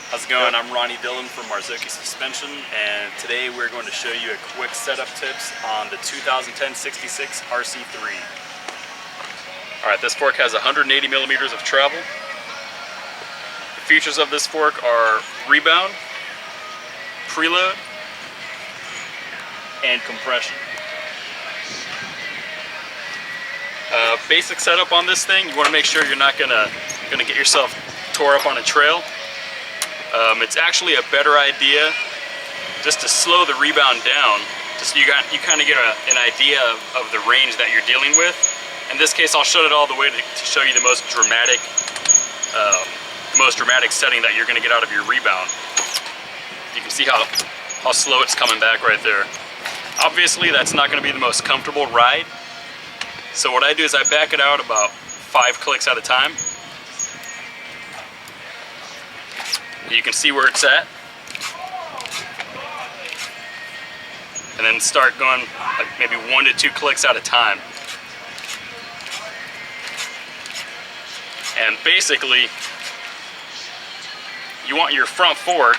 How's it going? I'm Ronnie Dillon from Marzocchi Suspension, and today we're going to show you a quick setup tips on the 2010 66 RC3. Alright, this fork has 180 millimeters of travel. The features of this fork are rebound, preload, and compression. Basic setup on this thing, you want to make sure you're not gonna get yourself tore up on a trail. It's actually a better idea just to slow the rebound down, just so you kind of get an idea of the range that you're dealing with. In this case, I'll shut it all the way to show you the most dramatic setting that you're going to get out of your rebound. You can see how slow it's coming back right there. Obviously, that's not going to be the most comfortable ride. So what I do is I back it out about 5 clicks at a time. You can see where it's at, and then start going like maybe 1 to 2 clicks at a time. And basically, you want your front fork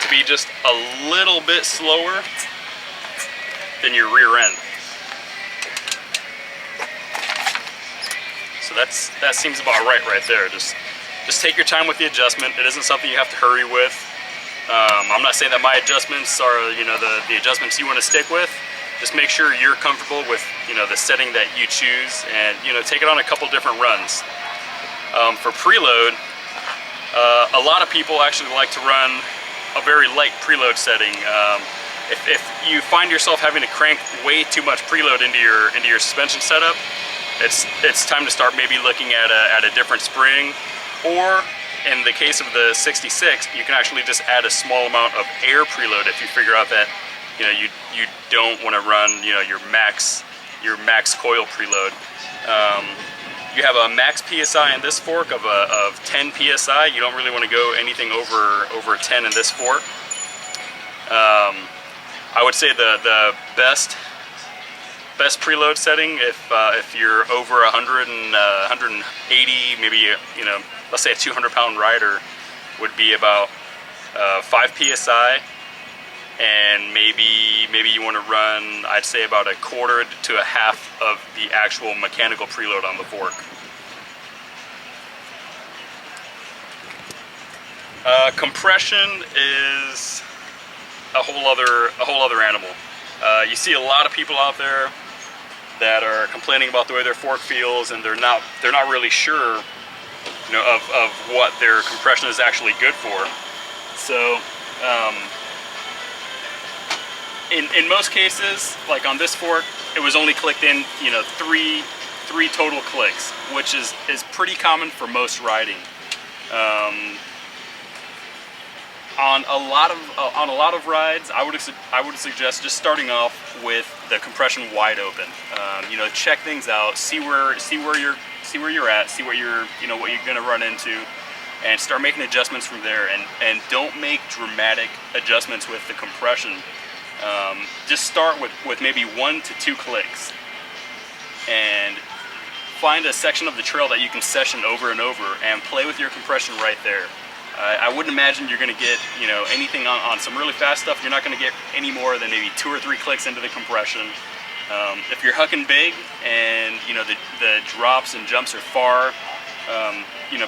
to be just a little bit slower than your rear end. So that seems about right there. Just take your time with the adjustment. It isn't something you have to hurry with. I'm not saying that my adjustments are, the adjustments you want to stick with. Just make sure you're comfortable with, the setting that you choose, and take it on a couple different runs. For preload, a lot of people actually like to run a very light preload setting. If you find yourself having to crank way too much preload into your suspension setup, it's time to start maybe looking at a different spring. Or in the case of the 66, you can actually just add a small amount of air preload if you figure out that you don't want to run your max coil preload. You have a max PSI in this fork of 10 PSI. You don't really want to go anything over 10 in this fork. I would say the best preload setting if you're over 100 and 180, maybe let's say a 200-pound rider, would be about 5 PSI, and maybe you want to run, I'd say, about a quarter to a half of the actual mechanical preload on the fork. Compression is a whole other animal. You see a lot of people out there that are complaining about the way their fork feels, and they're not really sure of what their compression is actually good for. So in most cases, like on this fork, it was only clicked in three total clicks, which is pretty common for most riding. On a lot of rides, I would suggest just starting off with the compression wide open. Check things out, see where you're at, see what you're gonna run into, and start making adjustments from there. And don't make dramatic adjustments with the compression. Just start with maybe 1 to 2 clicks, and find a section of the trail that you can session over and over, and play with your compression right there. I wouldn't imagine you're going to get anything on some really fast stuff. You're not going to get any more than maybe 2 or 3 clicks into the compression. If you're hucking big and the drops and jumps are far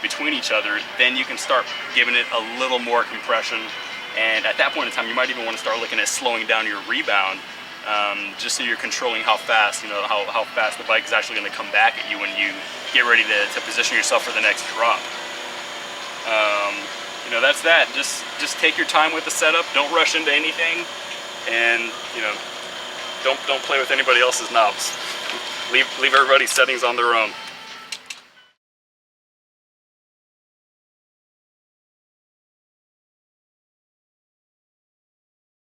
between each other, then you can start giving it a little more compression. And at that point in time, you might even want to start looking at slowing down your rebound, just so you're controlling how fast how fast the bike is actually going to come back at you when you get ready to position yourself for the next drop. That's that. Just take your time with the setup. Don't rush into anything, and don't play with anybody else's knobs. Leave everybody's settings on their own.